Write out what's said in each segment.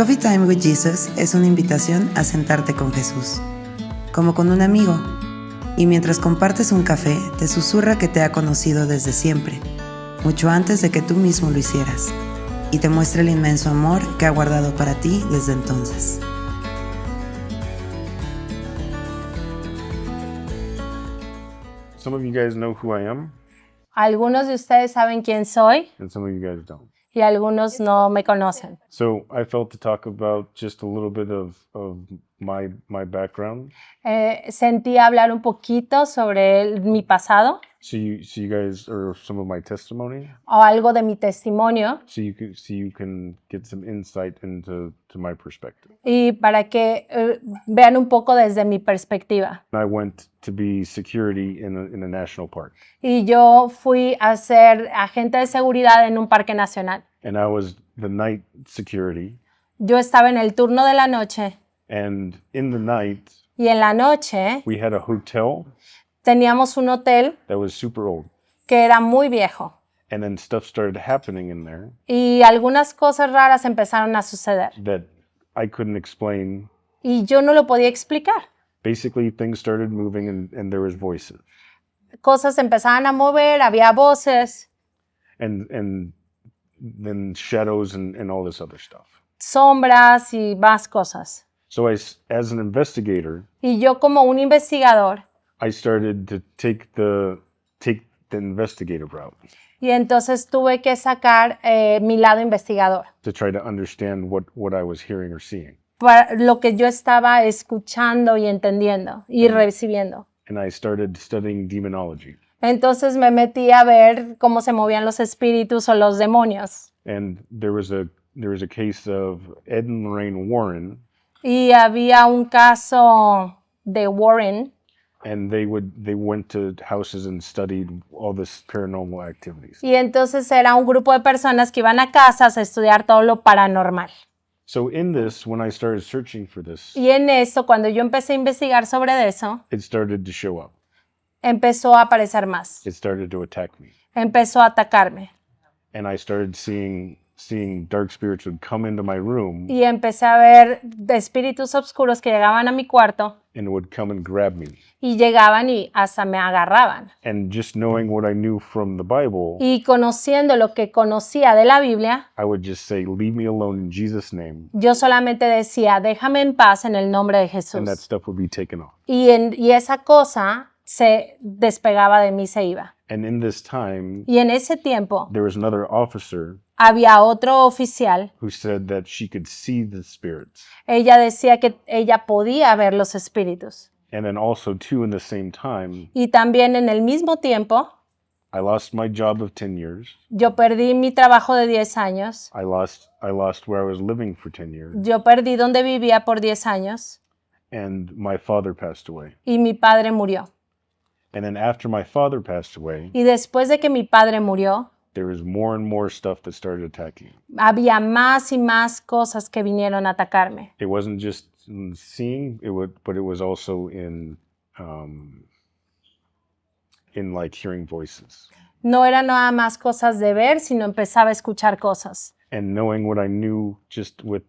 Coffee Time with Jesus es una invitación a sentarte con Jesús, como con un amigo, y mientras compartes un café, te susurra que te ha conocido desde siempre, mucho antes de que tú mismo lo hicieras, y te muestra el inmenso amor que ha guardado para ti desde entonces. Some of you guys know who I am, Algunos de ustedes saben quién soy and some of you guys don't. y algunos no me conocen. So I felt to talk about just a little bit of my background, Sentí hablar un poquito sobre mi pasado so you guys, or some of my testimony, o algo de mi testimonio so you can get some insight into my perspective. y para que vean un poco desde mi perspectiva. I went to be security in a national park, Y yo fui a ser agente de seguridad en un parque nacional. and I was the night security. Yo estaba en el turno de la noche And in the night, y en la noche we had a hotel teníamos un hotel that was super old, que era muy viejo and then stuff started happening in there y algunas cosas raras empezaron a suceder that I couldn't explain. y yo no lo podía explicar. Basically, things started moving and there was voices. Cosas se empezaban a mover, había voces, And then shadows and all this other stuff. sombras y más cosas. So as an investigator, Y yo como un investigador, I started to take the investigative route y entonces tuve que sacar mi lado investigador, to try to understand what I was hearing or seeing. para lo que yo estaba escuchando y entendiendo y recibiendo. And I started studying demonology. Entonces me metí a ver cómo se movían los espíritus o los demonios. And there was a case of Ed and Lorraine Warren, Y había un caso de Warren, and they went to houses and studied all this paranormal activities. y entonces era un grupo de personas que iban a casas a estudiar todo lo paranormal. So in this, when I started searching for this, Y en eso, cuando yo empecé a investigar sobre eso, it started to show up. empezó a aparecer más. It started to attack me. Empezó a atacarme. And I started seeing dark spirits would come into my room Y empecé a ver espíritus oscuros que llegaban a mi cuarto and would come and grab me. y llegaban y hasta me agarraban. And just knowing what I knew from the Bible, Y conociendo lo que conocía de la Biblia, I would just say, "Leave me alone in Jesus' name," yo solamente decía, déjame en paz en el nombre de and that Jesús. stuff would be taken off. Y esa cosa se despegaba de mí, se iba. And in this time, Y en ese tiempo there was another officer había otro oficial. who said that she could see the spirits. Ella decía que ella podía ver los espíritus. And then also too, in the same time, Y también en el mismo tiempo, I lost my job of 10 years. yo perdí mi trabajo de 10 años. I lost where I was living for 10 years. Yo perdí donde vivía por 10 años. And my father passed away. Y mi padre murió. And then after my father passed away, Y después de que mi padre murió, there was more and more stuff that started attacking. había más y más cosas que vinieron a atacarme. It wasn't just in seeing, but it was also in like hearing voices. No eran nada más cosas de ver, sino empezaba a escuchar cosas. And knowing what I knew just with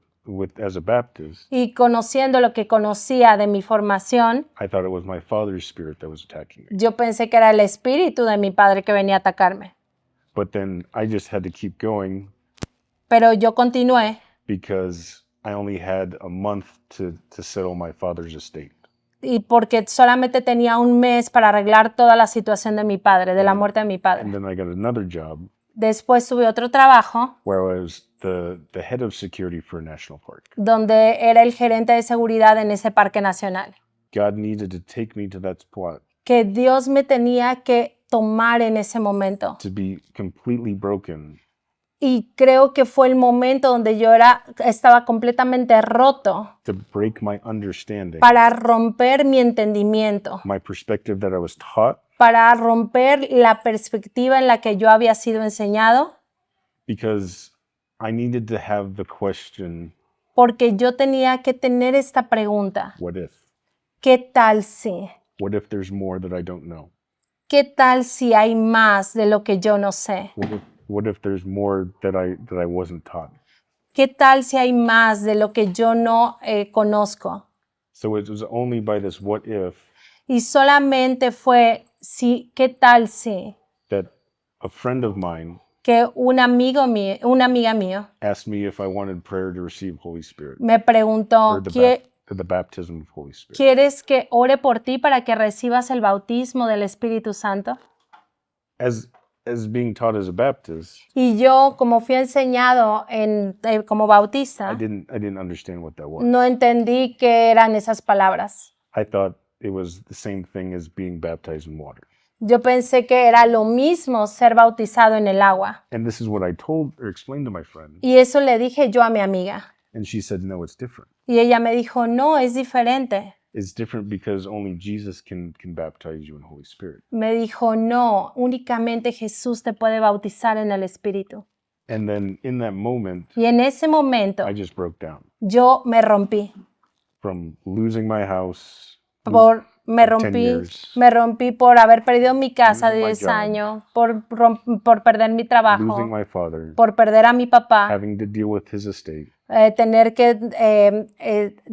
as a Baptist, Y conociendo lo que conocía de mi formación, I thought it was my father's spirit that was attacking me. yo pensé que era el espíritu de mi padre que venía a atacarme. But then I just had to keep going Pero yo continué because I only had a month to settle my father's estate. y porque solamente tenía un mes para arreglar toda la situación de mi padre, de la muerte de mi And padre. then I got another job Después tuve otro trabajo where I was the head of security for a national park. donde era el gerente de seguridad en ese parque nacional. God needed to take me to that spot Que Dios me tenía que tomar en ese momento. to be completely broken Y creo que fue el momento donde yo estaba completamente roto to break my understanding, para romper mi entendimiento, my perspective that I was taught, para romper la perspectiva en la que yo había sido enseñado, because I needed to have the question, porque yo tenía que tener esta pregunta: what if? ¿qué tal si? What if there's more that I don't know? ¿Qué tal si hay más de lo que yo no sé? What if there's more that I wasn't taught? ¿Qué tal si hay más de lo que yo no conozco? So it was only by this what if Y solamente fue, sí, ¿qué tal si? that a friend of mine Que una amiga mía asked me if I wanted prayer to receive Holy Spirit me preguntó, or the baptism of Holy Spirit. ¿quieres que ore por ti para que recibas el bautismo del Espíritu Santo? As being taught as a Baptist, Y yo, como fui enseñado como bautista, I didn't understand what that was. no entendí qué eran esas palabras. I thought it was the same thing as being baptized in water. Yo pensé que era lo mismo ser bautizado en el agua. And this is what I told or explained to my friend. Y eso le dije yo a mi amiga. And she said, no, it's different. Y ella me dijo, no, es diferente. It's different because only Jesus can baptize you in Holy Spirit. Me dijo, no, únicamente Jesús te puede bautizar en el Espíritu. And then in that moment, Y en ese momento I just broke down yo me rompí. from losing my house. Me 10 years. rompí por haber perdido mi casa de Losing my 10 job. años, por perder mi trabajo, Losing my father, por perder a mi papá, having to deal with his estate, tener que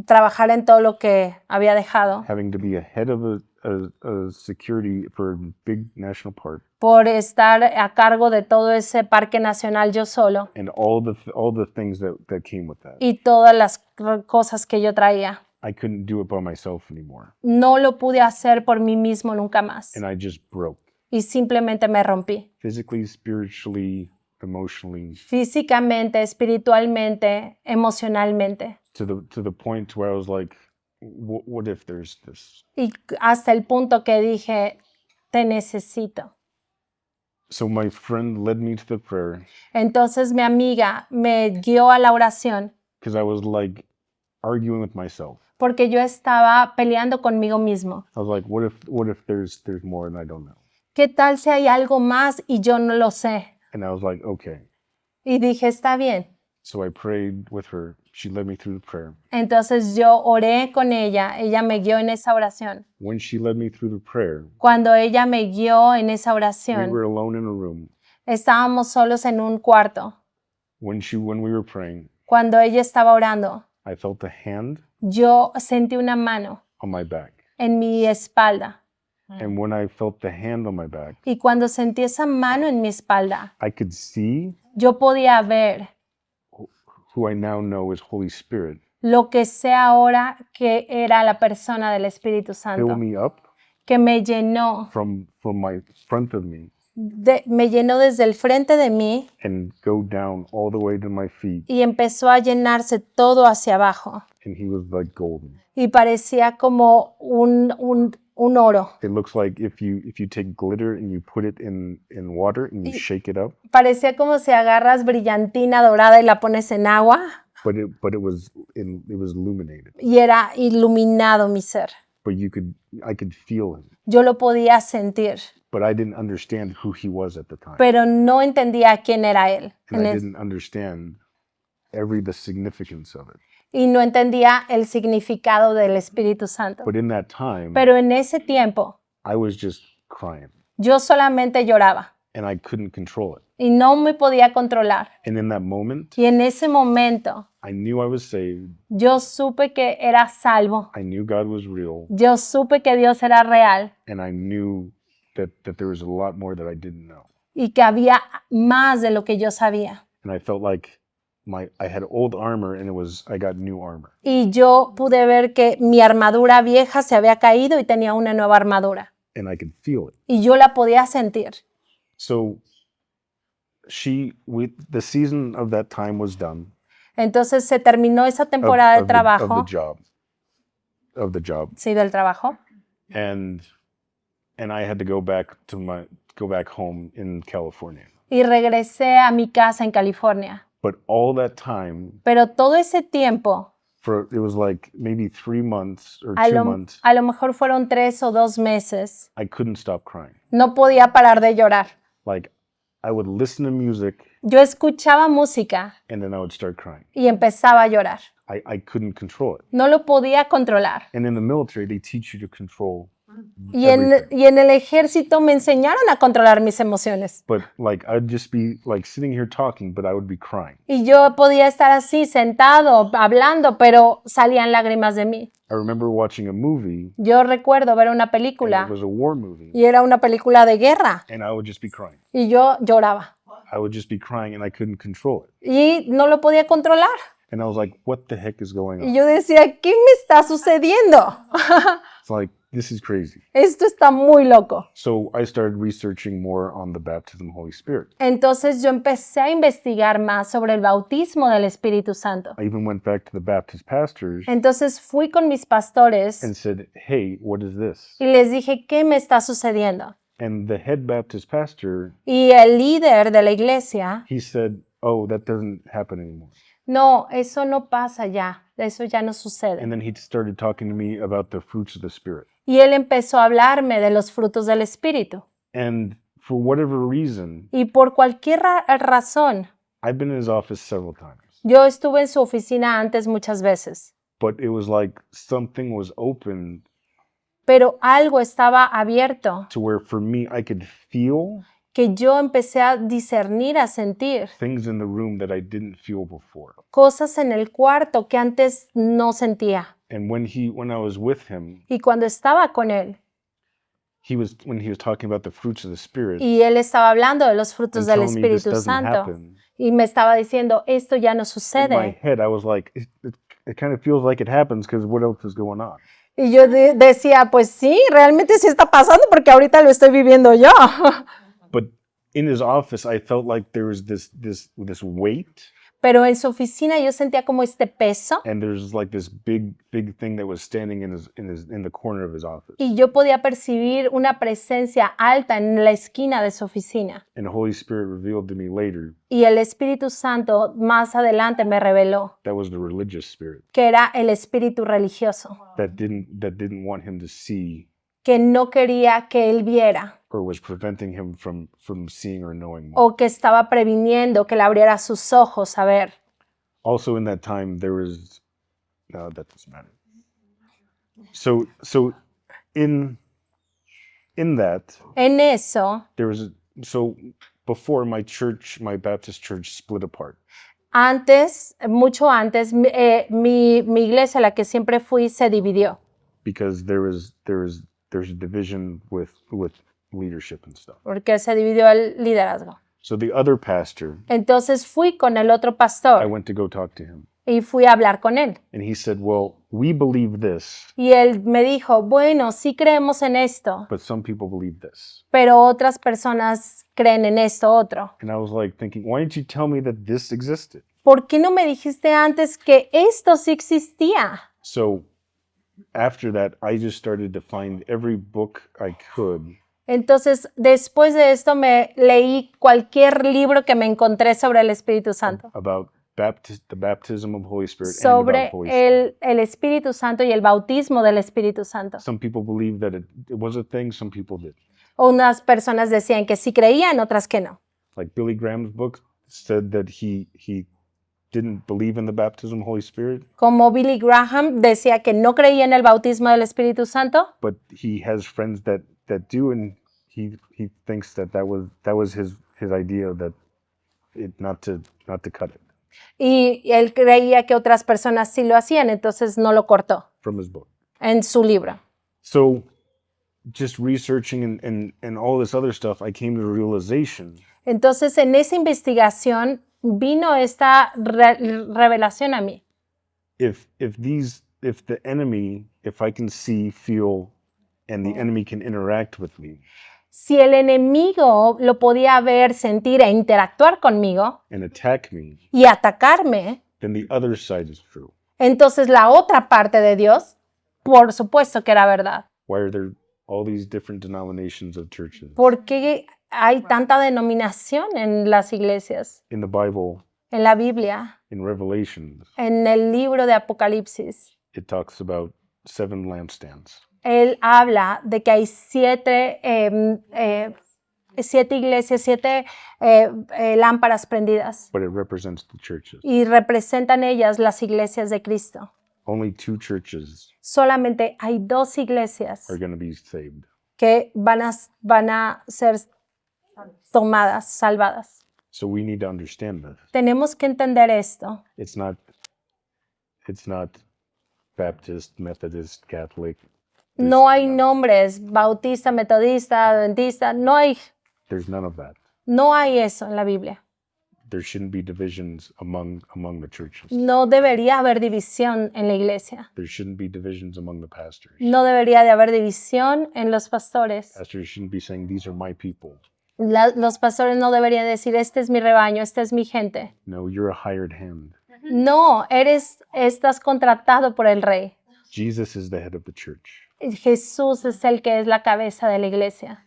trabajar en todo lo que había dejado, having to be a head of a security for a big national park, por estar a cargo de todo ese parque nacional yo solo and all the things that came with that. y todas las cosas que yo traía. I couldn't do it by myself anymore, No lo pude hacer por mí mismo nunca más and I just broke, y simplemente me rompí. physically, spiritually, emotionally, Físicamente, espiritualmente, emocionalmente. to the point where I was like, what if there's this? Y hasta el punto que dije, te necesito. So my friend led me to the prayer Entonces mi amiga me guió a la oración because I was like arguing with myself. porque yo estaba peleando conmigo mismo. I was like, what if there's more and I don't know? ¿Qué tal si hay algo más y yo no lo sé? And I was like, okay. Y dije, está bien. So I prayed with her. She led me through the prayer. Entonces yo oré con ella me guió en esa oración. When she led me through the prayer, Cuando ella me guió en esa we oración, were alone in a room. estábamos solos en un cuarto. When we were praying, Cuando ella estaba orando, I felt a hand yo sentí una mano on my back. en mi espalda. And when I felt the hand on my back, Y cuando sentí esa mano en mi espalda, I could see yo podía ver who I now know is Holy Spirit lo que sé ahora que era la persona del Espíritu fill Santo, me up que me llenó, from my front of me me llenó desde el frente de mí and go down all the way to my feet. y empezó a llenarse todo hacia abajo. And he was like golden. Y parecía como un oro. It looks like if you take glitter and you put it in water and you shake it up, Parecía como si agarras brillantina dorada y la pones en agua but it was illuminated. y era iluminado mi ser. But I could feel him. Yo lo podía sentir, But I didn't understand who he was at the time. pero no entendía quién era él. And I didn't understand the significance of it. Y no entendía el significado del Espíritu Santo. But in that time, Pero en ese tiempo, I was just crying yo solamente lloraba and I couldn't control it. y no me podía controlar. And in that moment, Y en ese momento, I knew I was saved. yo supe que era salvo. I knew God was real. Yo supe que Dios era real And I knew that there was a lot more that I didn't know. y que había más de lo que yo sabía. And I felt like I had old armor and I got new armor. Y yo pude ver que mi armadura vieja se había caído y tenía una nueva armadura. And I could feel it. Y yo la podía sentir. So the season of that time was done. Entonces se terminó esa temporada de trabajo. Of the job. Sí, del trabajo. And I had to go back home in California. Y regresé a mi casa en California. But all that time, Pero todo ese tiempo, it was like maybe 3 months or 2 months, a lo mejor fueron 3 o 2 meses, I couldn't stop crying. no podía parar de llorar. Like I would listen to music Yo escuchaba música and then I would start crying. y empezaba a llorar. I couldn't control it. No lo podía controlar. And in the military, they teach you to control everything. y en el ejército me enseñaron a controlar mis emociones. But like I'd just be like sitting here talking, but I would be crying. Y yo podía estar así, sentado, hablando, pero salían lágrimas de mí. I remember watching a movie, Yo recuerdo ver una and it película was a war movie, y era una película de guerra and I would just be crying. y yo lloraba I would just be crying, and I couldn't control it. y no lo podía controlar. And I was like, "What the heck is going Y on?" yo decía, ¿qué me está sucediendo? It's like this is crazy. Esto está muy loco. So I started researching more on the baptism of the Holy Spirit. Entonces yo empecé a investigar más sobre el bautismo del Espíritu Santo. I even went back to the Baptist pastors Entonces fui con mis pastores and said, "Hey, what is this?" y les dije, ¿qué me está sucediendo? And the head Baptist pastor, Y el líder de la iglesia, he said, "Oh, that doesn't happen anymore." no, eso no pasa ya, eso ya no sucede. And then he started talking to me about the fruits of the Spirit. Y él empezó a hablarme de los frutos del Espíritu. And for whatever reason, Y por cualquier razón, I've been in his office several times, yo estuve en su oficina antes muchas veces, but it was like something was opened pero algo estaba abierto to where for me, I could feel que yo empecé a discernir, a sentir things in the room that I didn't feel before. cosas en el cuarto que antes no sentía. And when I was with him, Y cuando estaba con él when he was talking about the fruits of the Spirit y él estaba hablando de los frutos and del telling me this Espíritu doesn't Santo happen, y me estaba diciendo, esto ya no in my sucede. head, I was like, it kind of feels like it happens because what else is going on? Y yo decía, pues sí, realmente sí está pasando porque ahorita lo estoy viviendo yo. But in his office, I felt like there was this weight, Pero en su oficina yo sentía como este peso and there's like this big thing that was standing in the corner of his office. y yo podía percibir una presencia alta en la esquina de su oficina. And the Holy Spirit revealed to me later Y el Espíritu Santo más adelante me reveló that was the religious spirit que era el espíritu religioso, that didn't want him to see que no quería que él viera or was preventing him from seeing or knowing more. o que estaba previniendo que le abriera sus ojos a ver. Also in that time there was no, that doesn't matter. So in that En eso, there was so before my Baptist church split apart. antes, mucho antes, mi iglesia, a la que siempre fui, se dividió. Because there's a division with leadership and stuff. Porque se dividió el liderazgo. So the other pastor, Entonces fui con el otro I pastor went to go talk to him, y fui a hablar con él. and he said, "Well, we believe this, Y él me dijo, bueno, sí creemos en esto, but some people believe this." pero otras personas creen en esto otro. And I was like thinking, why didn't you tell me that this existed? ¿Por qué no me dijiste antes que esto sí existía? So after that, I just started to find every book I could Entonces, después de esto me leí cualquier libro que me encontré sobre el Espíritu Santo, about the baptism of Holy Spirit and sobre about Holy Spirit. el Espíritu Santo y el bautismo del Espíritu Santo. Some people believe that it was a thing, some people did. Unas personas decían que sí creían, otras que no. Like Billy Graham's book said that he didn't believe in the baptism of Holy Spirit, Como Billy Graham decía que no creía en el bautismo del Espíritu Santo, but he has friends that do, and he thinks that was his idea, that not to cut it y él creía que otras personas sí lo hacían, entonces no lo cortó from his book. en su libro. So just researching and all this other stuff, I came to the realization Entonces, en esa investigación vino esta revelación a mí. if the enemy, if I can see, feel, and the enemy can interact with me Si el enemigo lo podía ver, sentir e interactuar conmigo and attack me, y atacarme, then the other side is true. entonces la otra parte de Dios, por supuesto que era verdad. Why are there all these different denominations of churches? ¿Por qué hay tanta denominación en las iglesias? In the Bible, En la Biblia, in Revelations, en el libro de Apocalipsis, it talks about 7 lampstands. él habla de que hay siete iglesias, siete lámparas prendidas But it represents the churches. y representan ellas las iglesias de Cristo. only 2 churches solamente hay 2 iglesias are going to be saved. que van a ser tomadas, salvadas. So we need to understand this. Tenemos que entender esto. It's not Baptist, Methodist, Catholic. No hay nombres, bautista, metodista, adventista, There's none of that. no hay eso en la Biblia. There shouldn't be divisions among the churches. No debería haber división en la iglesia. There shouldn't be divisions among the pastors. No debería de haber división en los pastores. Pastors shouldn't be saying, these are my people. Los pastores no deberían decir, este es mi rebaño, esta es mi gente. No, you're a hired hand. No, estás contratado por el rey. Jesus is the head of the church. Jesús es el que es la cabeza de la iglesia.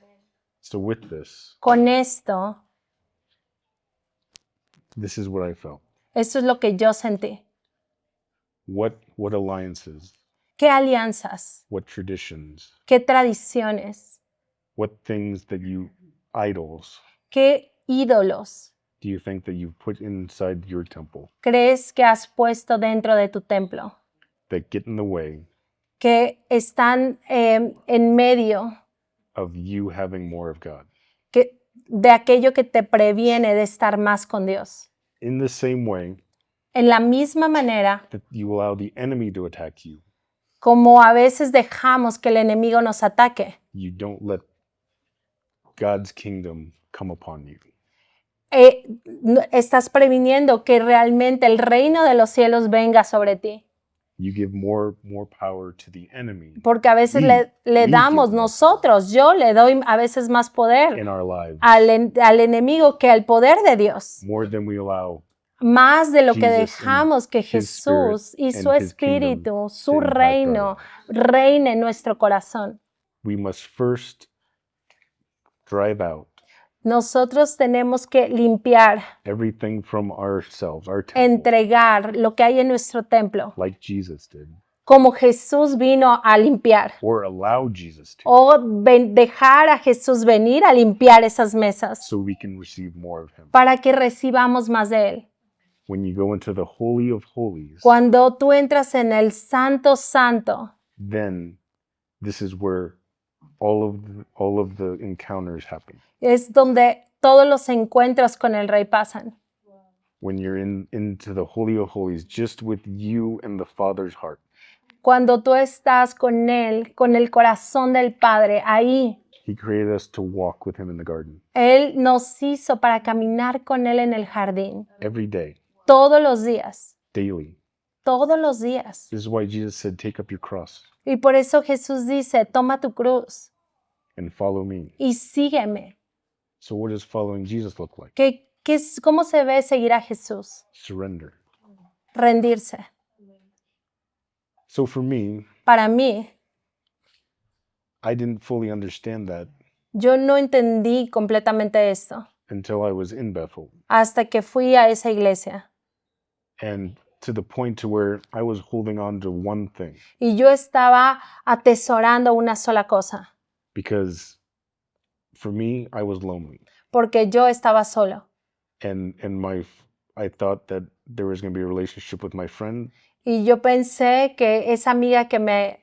So with this, Con esto, this is what I felt. eso es lo que yo sentí. What alliances, ¿Qué alianzas? what traditions, ¿Qué tradiciones? what things that idols ¿Qué ídolos do you think that you've put inside your temple crees que has puesto dentro de tu templo? that get in the way Que están en medio of you having more of God? de aquello que te previene de estar más con Dios. In the same way En la misma manera that you allow the enemy to attack you, como a veces dejamos que el enemigo nos ataque, you don't let God's kingdom come upon you. estás previniendo que realmente el reino de los cielos venga sobre ti. You give more power to the enemy Porque a veces le damos nosotros, yo le doy a veces más poder in our lives, al enemigo que al poder de Dios. more than we allow Más de lo que Jesus dejamos que His Jesús y Spirit su and His Espíritu, kingdom su to impact our reino, lives. reine en nuestro corazón. We must first drive out Nosotros tenemos que limpiar, everything from ourselves, our temple, entregar lo que hay en nuestro templo, like Jesus did, como Jesús vino a limpiar. or allow Jesus to, O dejar a Jesús venir a limpiar esas mesas so we can receive more of Him. para que recibamos más de Él. When you go into the Holy of Holies, Cuando tú entras en el Santo Santo, then this is where all of the encounters happen. es donde todos los encuentros con el Rey pasan. When you're into the Holy of Holies, just with you and the Father's heart, Cuando tú estás con Él, con el corazón del Padre, ahí He created us to walk with Him in the garden Él nos hizo para caminar con Él en el jardín. every day, Todos los días, daily. todos los días. This is why Jesus said, take up your cross Y por eso Jesús dice, toma tu cruz and follow me. y sígueme. So what does following Jesus look like? ¿Cómo se ve seguir a Jesús? Surrender. Rendirse. So for me, Para mí, I didn't fully understand that yo no entendí completamente esto until I was in Bethel. hasta que fui a esa iglesia. And to the point to where I was holding on to one thing, Y yo estaba atesorando una sola cosa, because for me, I was lonely. porque yo estaba solo. And I thought that there was going to be a relationship with my friend, Y yo pensé que esa amiga que me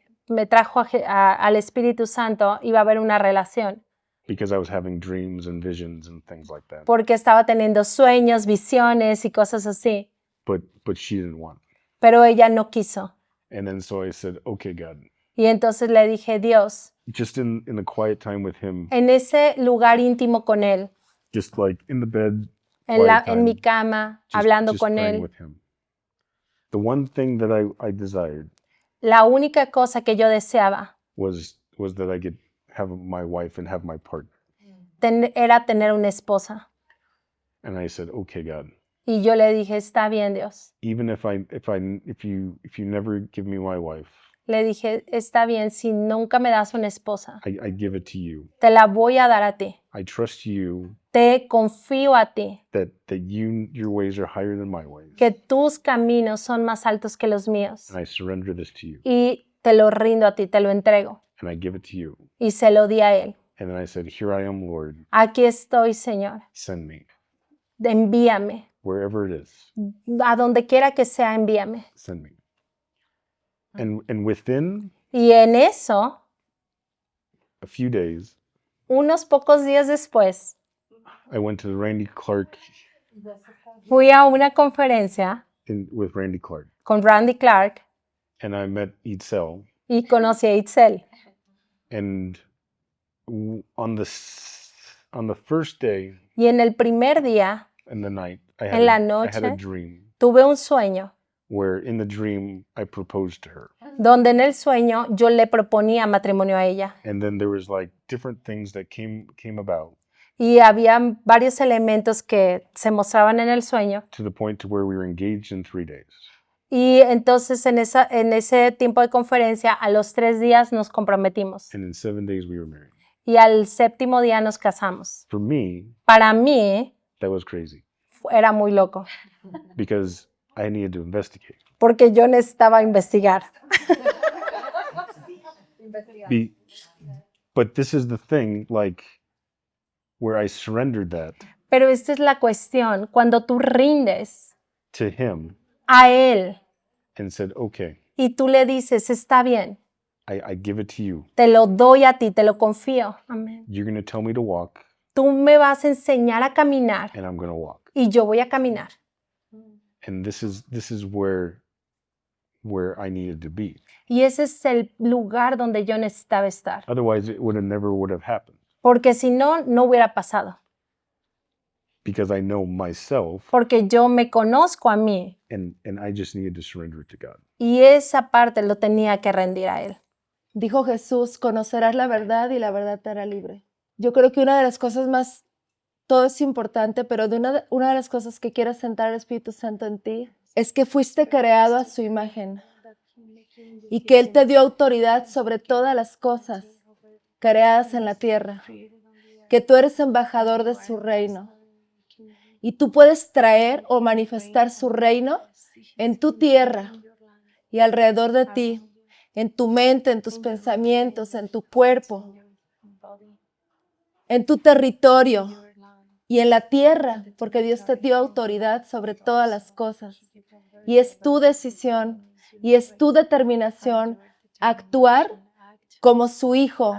trajo al Espíritu Santo iba a haber una relación, because I was having dreams and visions and things like that. porque estaba teniendo sueños, visiones y cosas así. But she didn't want. Pero ella no quiso. And then so I said, okay, God, Y entonces le dije, Dios, just in a quiet time with Him, en ese lugar íntimo con Él, just like in the bed, en mi cama, hablando con praying Él, with Him. The one thing that I desired la única cosa que yo deseaba was that I could have my wife and have my partner. era tener una esposa. And I said, okay, God, Y yo le dije, está bien, Dios. even if you never give me my wife, Le dije, está bien, si nunca me das una esposa, I give it to you. te la voy a dar a ti. I trust you Te confío a ti, that your ways are higher than my ways. que tus caminos son más altos que los míos. And I surrender this to you. Y te lo rindo a ti, te lo entrego. And I give it to you. Y se lo di a Él. And then I said, here I am, Lord. Aquí estoy, Señor. Send me. Envíame. Wherever it is, A donde quiera que sea, envíame. send me. And within Y en eso, a few days, unos pocos días después, I went to the Randy Clark fui a una conferencia with Randy Clark, con Randy Clark and I met Itzel. y conocí a Itzel. And on the first day Y en el primer día and the night, I En la I had a noche. dream tuve un sueño where in the dream I proposed to her. donde en el sueño yo le proponía matrimonio a ella. And then there was like different things that came about Y había varios elementos que se mostraban en el sueño. to the point to where we were engaged in 3 days. Y entonces en ese tiempo de conferencia, a los 3 días nos comprometimos. And in 7 days we were married. Y al séptimo día nos casamos. For me, Para mí that was crazy era muy loco, because I needed to investigate. porque yo necesitaba investigar. But this is the thing, like, where I surrendered that Pero esta es la cuestión, cuando tú rindes to him a Él and said, okay, y tú le dices, está bien, I give it to you. te lo doy a ti, te lo confío. Amén. You're going to tell me to walk, Tú me vas a enseñar a caminar and I'm going to walk. y yo voy a caminar. And this is where I needed to be. Y ese es el lugar donde yo necesitaba estar. Otherwise, it never would have happened Porque si no, no hubiera pasado. because I know myself, Porque yo me conozco a mí and I just needed to surrender it to God. y esa parte lo tenía que rendir a Él. Dijo Jesús, conocerás la verdad y la verdad te hará libre. Yo creo que una de las cosas más, todo es importante, pero una de las cosas que quiere sentar el Espíritu Santo en ti es que fuiste creado a su imagen y que Él te dio autoridad sobre todas las cosas creadas en la tierra, que tú eres embajador de su reino y tú puedes traer o manifestar su reino en tu tierra y alrededor de ti, en tu mente, en tus pensamientos, en tu cuerpo, en tu territorio y en la tierra, porque Dios te dio autoridad sobre todas las cosas. Y es tu decisión y es tu determinación actuar como su hijo,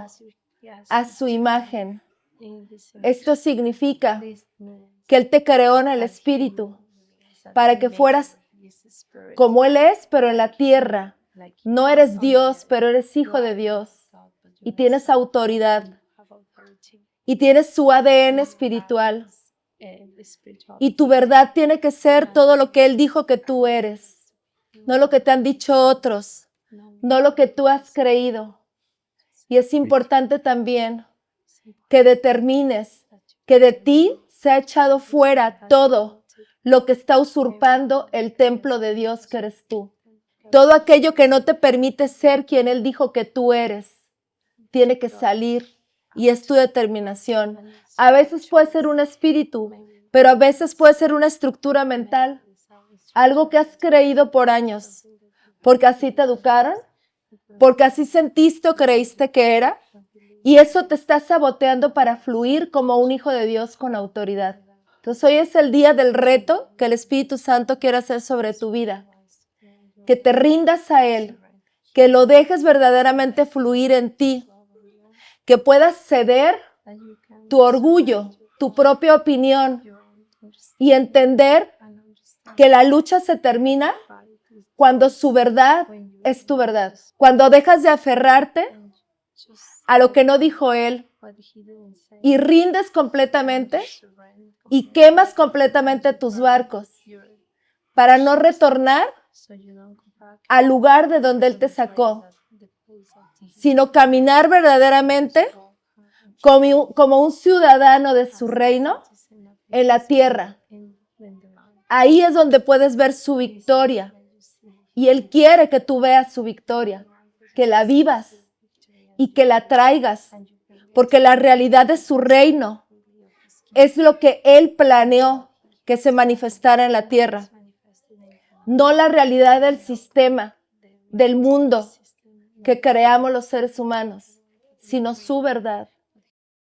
a su imagen. Esto significa que Él te creó en el Espíritu para que fueras como Él es, pero en la tierra. No eres Dios, pero eres hijo de Dios y tienes autoridad y tienes su ADN espiritual y tu verdad tiene que ser todo lo que Él dijo que tú eres, no lo que te han dicho otros, no lo que tú has creído. Y es importante también que determines que de ti se ha echado fuera todo lo que está usurpando el templo de Dios que eres tú. Todo aquello que no te permite ser quien Él dijo que tú eres, tiene que salir y es tu determinación. A veces puede ser un espíritu, pero a veces puede ser una estructura mental, algo que has creído por años, porque así te educaron, porque así sentiste o creíste que era, y eso te está saboteando para fluir como un hijo de Dios con autoridad. Entonces hoy es el día del reto que el Espíritu Santo quiere hacer sobre tu vida. Que te rindas a Él, que lo dejes verdaderamente fluir en ti, que puedas ceder tu orgullo, tu propia opinión y entender que la lucha se termina cuando su verdad es tu verdad. Cuando dejas de aferrarte a lo que no dijo Él y rindes completamente y quemas completamente tus barcos para no retornar al lugar de donde Él te sacó, sino caminar verdaderamente como un ciudadano de su reino en la tierra. Ahí es donde puedes ver su victoria y Él quiere que tú veas su victoria, que la vivas y que la traigas, porque la realidad de su reino es lo que Él planeó que se manifestara en la tierra. No la realidad del sistema, del mundo que creamos los seres humanos, sino su verdad.